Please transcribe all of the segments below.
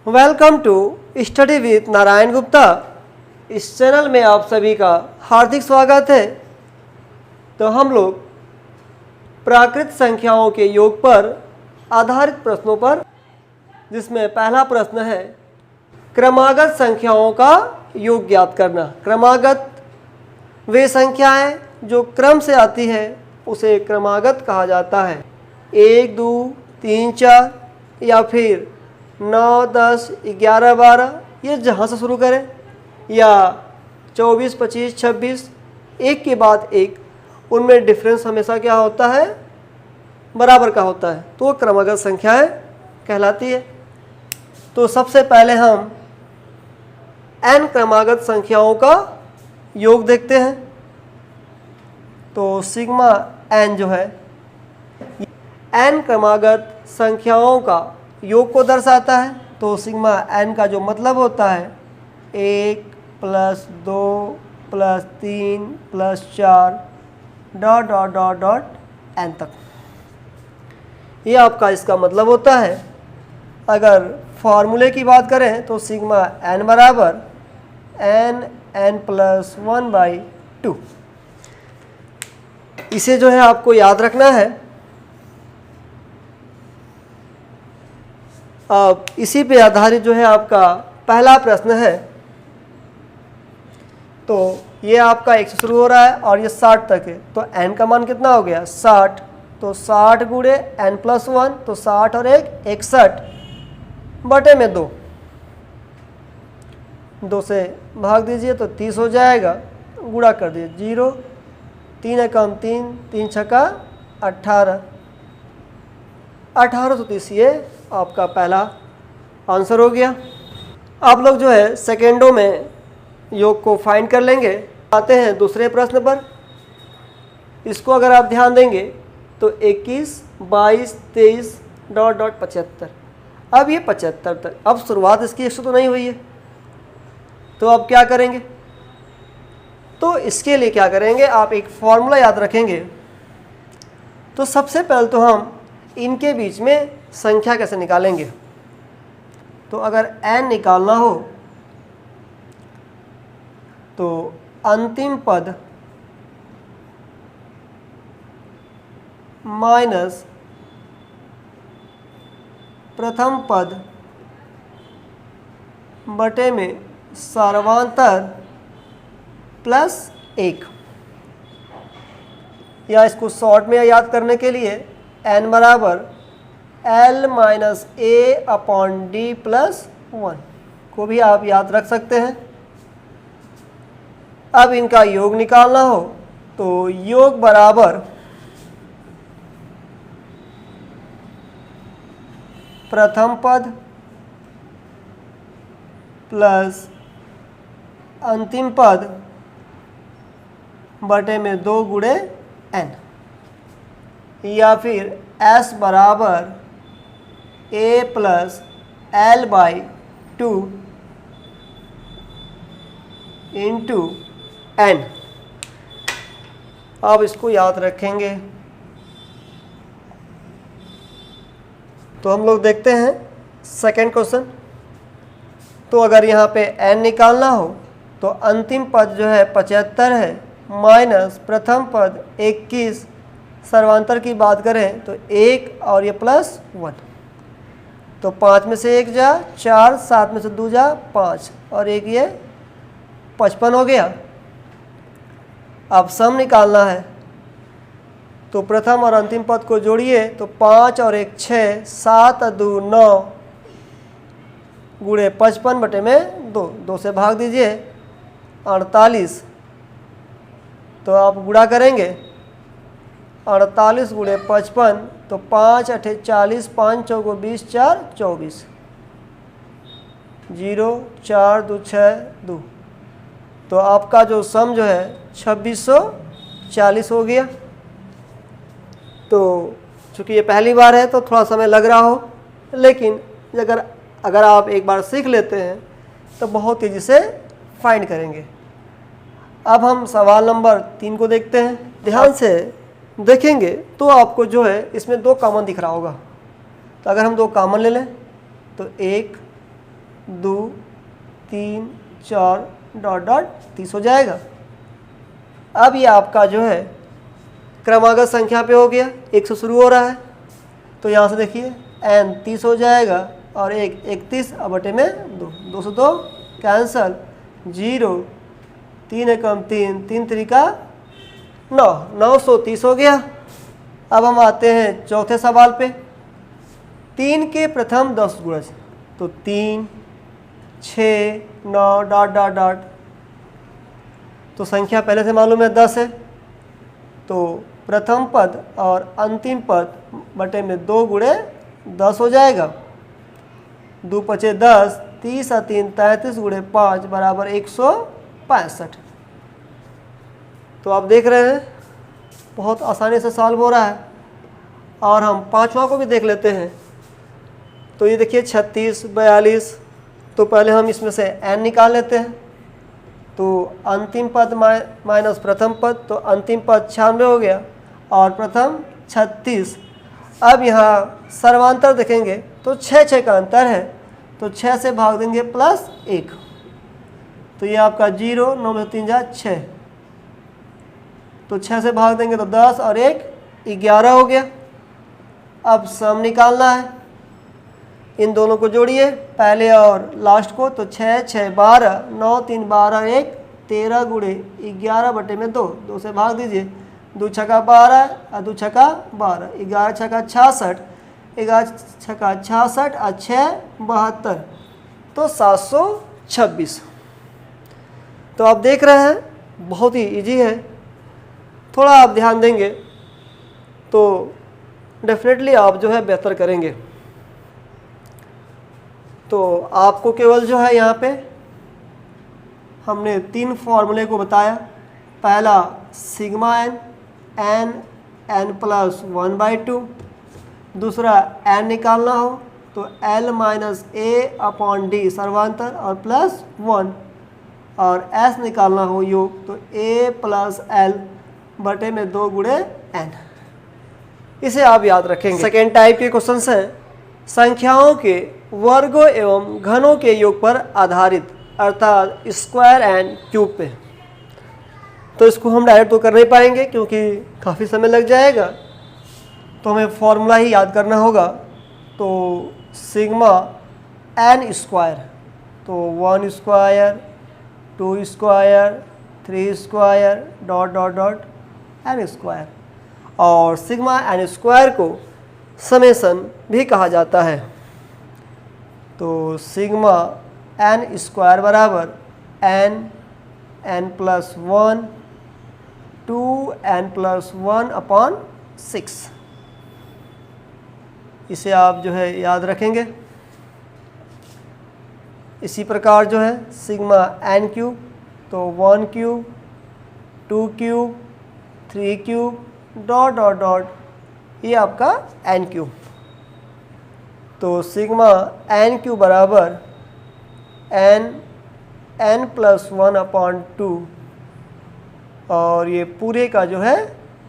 Welcome to study with Narayan Gupta. इस channel में आप सभी का हार्दिक स्वागत है। तो हम लोग प्राकृत संख्याओं के योग पर आधारित प्रश्नों पर, जिसमें पहला प्रश्न है क्रमागत संख्याओं का योग ज्ञात करना। क्रमागत वे संख्याएं जो क्रम से आती है उसे क्रमागत कहा जाता है। 1, 2, 3, 4 या फिर 9, 10, 11, 12 ये जहाँ से शुरू करें, या 24, 25, 26 एक के बाद एक, उनमें डिफरेंस हमेशा क्या होता है, बराबर का होता है, तो वो क्रमागत संख्याएं कहलाती है। तो सबसे पहले हम n क्रमागत संख्याओं का योग देखते हैं। तो सिग्मा n जो है n क्रमागत संख्याओं का योग को दर्शाता है। तो सिग्मा n का जो मतलब होता है 1 + 2 + 3 + 4 ... n तक, ये आपका इसका मतलब होता है। अगर फॉर्मूले की बात करें तो सिग्मा n बराबर n + 1/2। इसे जो है आपको याद रखना है। अब इसी पे आधारित जो है आपका पहला प्रश्न है। तो ये आपका 1 से शुरू हो रहा है और ये 60 तक है। तो n का मान कितना हो गया, 60। तो 60 गुणे n + 1, तो 60 और 1 61 बटे में 2, 2 से भाग दीजिए तो 30 हो जाएगा। गुणा कर दीजिए 0, 3 एकम 3, 3 छक्का 18, 1830 ये आपका पहला आंसर हो गया। आप लोग जो है सेकेंडों में योग को फाइंड कर लेंगे। आते हैं दूसरे प्रश्न पर। इसको अगर आप ध्यान देंगे तो 21, 22, 23 ... 75। अब ये 75 तक, अब शुरुआत इसकी 100 तो नहीं हुई है, तो अब क्या करेंगे? तो इसके लिए क्या करेंगे, आप एक फॉर्मूला याद रखेंगे। तो सबसे पहले तो हम इनके बीच में संख्या कैसे निकालेंगे। तो अगर n निकालना हो तो अंतिम पद माइनस प्रथम पद बटे में सर्वांतर प्लस 1, या इसको शॉर्ट में याद करने के लिए n बराबर L - A/D + 1 को भी आप याद रख सकते हैं। अब इनका योग निकालना हो तो योग बराबर प्रथम पद प्लस अंतिम पद बटे में 2 गुणे n, या फिर s बराबर a + L/2 इंटू n। आप इसको याद रखेंगे। तो हम लोग देखते हैं सेकेंड क्वेश्चन। तो अगर यहाँ पे n निकालना हो तो अंतिम पद जो है 75 है, माइनस प्रथम पद 21, सर्वांतर की बात करें तो 1 और ये प्लस 1, तो 5 में से 1 जा 4, 7 में से 2 जा 5 और 1 ये 55 हो गया। अब सम निकालना है तो प्रथम और अंतिम पद को जोड़िए तो 5 और 1 6, 7 और 2 9 गुणे 55 बटे में 2, 2 से भाग दीजिए 48। तो आप गुणा करेंगे 48 गुणे 55, तो 5 × 8 = 40, 5 × 4 = 20, 4 = 24, 0 4 2 6 2। तो आपका जो सम जो है 2640 हो गया। तो चूँकि ये पहली बार है तो थोड़ा समय लग रहा हो, लेकिन अगर आप एक बार सीख लेते हैं तो बहुत तेज़ी से फाइंड करेंगे। अब हम सवाल नंबर 3 को देखते हैं। ध्यान से देखेंगे तो आपको जो है इसमें 2 कॉमन दिख रहा होगा। तो अगर हम 2 कॉमन ले लें तो 1 2 3 4 डॉट डॉट 30 हो जाएगा। अब ये आपका जो है क्रमागत संख्या पे हो गया, 1 से शुरू हो रहा है, तो यहाँ से देखिए n 30 हो जाएगा और 1 31 अब बटे में 2, 2 से 2 कैंसल, 0 3 एकम 3, 3 3 9, 930 हो गया। अब हम आते हैं चौथे सवाल पे, 3 के प्रथम 10 गुणज, तो 3 6 9 डॉट डॉट डॉट, तो संख्या पहले से मालूम है 10 है, तो प्रथम पद और अंतिम पद बटे में 2 गुणे 10 हो जाएगा। 2 पचे 10, 30 और 3 33 गुणे 5 बराबर 165। तो आप देख रहे हैं बहुत आसानी से सॉल्व हो रहा है। और हम पांचवा को भी देख लेते हैं। तो ये देखिए 36 42, तो पहले हम इसमें से n निकाल लेते हैं। तो अंतिम पद माइनस प्रथम पद, तो अंतिम पद 96 हो गया और प्रथम 36। अब यहाँ सर्वांतर देखेंगे तो 6 का अंतर है, तो 6 से भाग देंगे प्लस 1, तो ये आपका 0, 9 में 3 जा 6, तो 6 से भाग देंगे तो 10 और 1 11 हो गया। अब सम निकालना है, इन दोनों को जोड़िए पहले और लास्ट को, तो 6 6 12, 9 3 12 1 13 गुणे 11 बटे में 2, 2 से भाग दीजिए, 2 छक्का 12 और 2 छक्का 12, 11 छक्का 66, 11 छक्का 66 और 6 72, तो 726। तो आप देख रहे हैं बहुत ही इजी है, थोड़ा आप ध्यान देंगे तो डेफिनेटली आप जो है बेहतर करेंगे। तो आपको केवल जो है यहाँ पे हमने 3 फॉर्मूले को बताया। पहला सिग्मा n, n प्लस 1/2, दूसरा n निकालना हो तो l minus a upon D सर्वांतर और प्लस 1, और s निकालना हो योग तो a प्लस l बटे में 2 गुणे n। इसे आप याद रखेंगे। सेकेंड टाइप के क्वेश्चन हैं संख्याओं के वर्गों एवं घनों के योग पर आधारित, अर्थात स्क्वायर एंड क्यूब पे। तो इसको हम डायरेक्ट तो कर नहीं पाएंगे क्योंकि काफ़ी समय लग जाएगा, तो हमें फॉर्मूला ही याद करना होगा। तो सिग्मा n स्क्वायर, तो 1 square 2 square 3 square dot dot dot n square, और सिग्मा n स्क्वायर को समेसन भी कहा जाता है। तो सिग्मा n स्क्वायर बराबर n plus 1 2n plus 1 upon 6, इसे आप जो है याद रखेंगे। इसी प्रकार जो है सिग्मा n क्यूब, तो 1 cube 2 cube 3 cube dot dot dot, ये आपका n क्यूब। तो सिग्मा n क्यूब बराबर n प्लस 1 अपॉन 2, और ये पूरे का जो है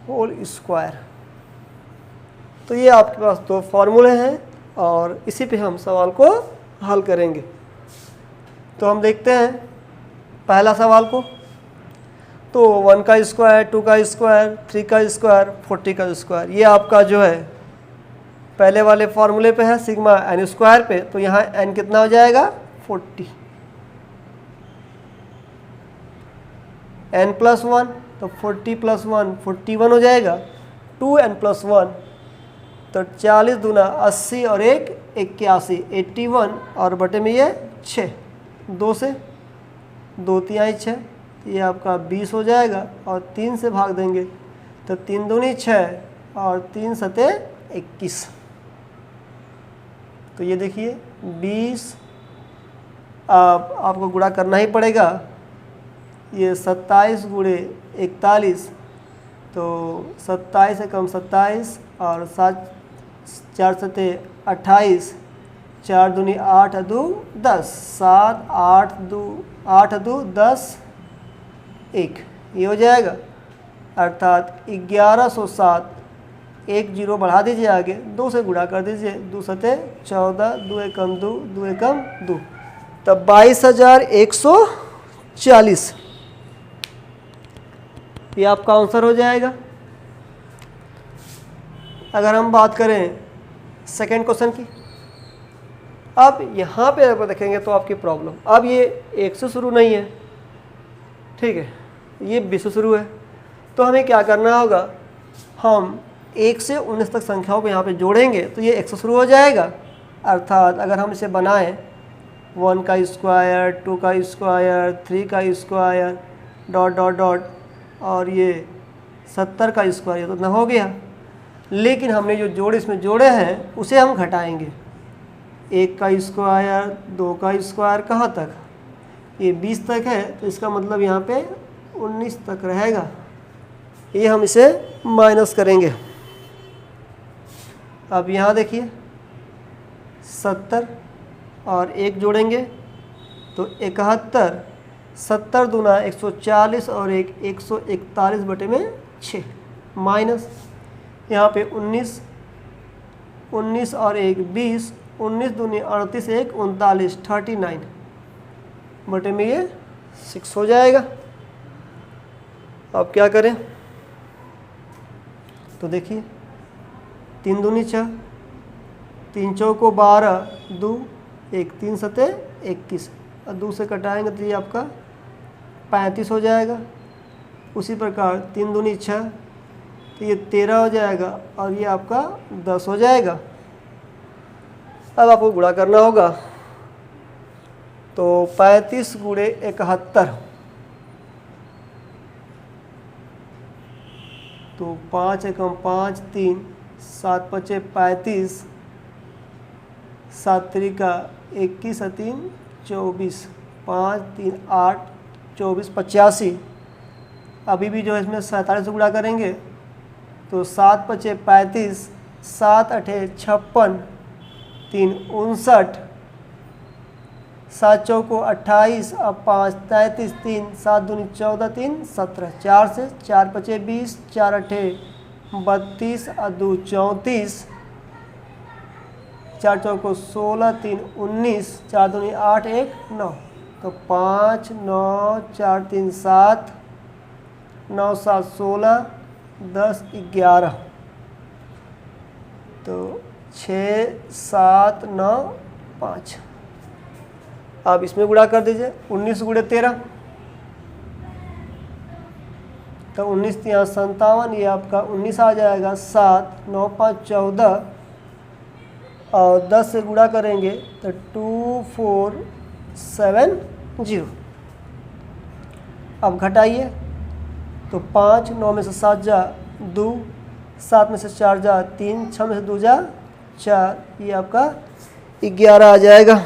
होल स्क्वायर। तो ये आपके पास 2 फॉर्मूले हैं और इसी पे हम सवाल को हल करेंगे। तो हम देखते हैं पहला सवाल को। तो 1 का स्क्वायर 2 का स्क्वायर 3 का स्क्वायर 40 का स्क्वायर, ये आपका जो है पहले वाले फॉर्मूले पे है सिग्मा n स्क्वायर पे, तो यहाँ n कितना हो जाएगा 40, n प्लस 1, तो 40 प्लस 1 41 हो जाएगा, 2n प्लस 1 तो 40 दूना 80 और 1 81 81, और बटे में ये 6, 2 से 2 तिहाई 6, ये आपका 20 हो जाएगा, और 3 से भाग देंगे तो 3 दूनी 6 और 3 सते 21। तो ये देखिए 20, आपको गुणा करना ही पड़ेगा, ये 27 गुणे 41, तो 27 से कम 27 और 7 4 सते 28, 4 दूनी 8 दू 10, 7 8 दू 10 1, ये हो जाएगा, अर्थात 1107। 1 0 बढ़ा दीजिए आगे, 2 से गुणा कर दीजिए, 2 सते 14, 2 एकम 2, 2 एकम 2, तब 22,140 ये आपका आंसर हो जाएगा। अगर हम बात करें सेकेंड क्वेश्चन की, अब यहाँ पे अगर देखेंगे तो आपकी प्रॉब्लम, अब ये 1 से शुरू नहीं है, ठीक है, ये 20 से शुरू है। तो हमें क्या करना होगा, हम 1 से 19 तक संख्याओं को यहाँ पे जोड़ेंगे तो ये 1 से शुरू हो जाएगा। अर्थात अगर हम इसे बनाएं 1 का स्क्वायर, 2 का स्क्वायर, 3 का स्क्वायर, डॉट डॉट डॉट, और ये 70 का स्क्वायर, तो इतना हो गया। लेकिन हमने जो जोड़ इसमें जोड़े हैं उसे हम घटाएंगे। 1 का स्क्वायर, 2 का स्क्वायर कहाँ तक, ये 20 तक है, तो इसका मतलब यहाँ पे 19 तक रहेगा। ये हम इसे माइनस करेंगे। अब यहाँ देखिए 70 और 1 जोड़ेंगे तो 71, 70 दूना 140 और 141 बटे में 6, माइनस यहाँ पे 19, 19 और 1 20, 19 दूनी 38, 1 39, 39 बटे में ये 6 हो जाएगा। अब क्या करें, तो देखिए 3 दूनी 6, 3 चौको 12, 2 1 3 सते 21, और 2 से कटाएंगे तो ये आपका 35 हो जाएगा। उसी प्रकार 3 दूनी 6, तो ये 13 हो जाएगा, और ये आपका 10 हो जाएगा। अब आपको गुणा करना होगा, तो 35 गुणे 71, तो 5 एकम 5 3, 7 पचे 35, 7 त्रिका 21, 3 24, 5 3 8, 24 85। अभी भी जो है इसमें 47 से गुणा करेंगे तो 7 पचे 35, 7 अठे 56, 3 59, 7 चौको 28, अब 5 33, 3 7 दूनी 14, 3 17, 4 से 4 पचे 20, 4 अठे 32, और 2 34, 4 चौको 16, 3 19, 4 दूनी 8, 1 9, तो 5 9 4 3 7, 9 7 16, 10 11, तो 6 7 9 5। अब इसमें गुणा कर दीजिए, 19 गुणे 13, तो 19 यहाँ 57, ये आपका 19 आ जाएगा। 7 9 5 14, और 10 से गुणा करेंगे तो 2470। अब घटाइए, तो 5 9 में से 7 जा 2, 7 में से 4 जा 3, 6 में से 2 जा 4, ये आपका 11 आ जाएगा।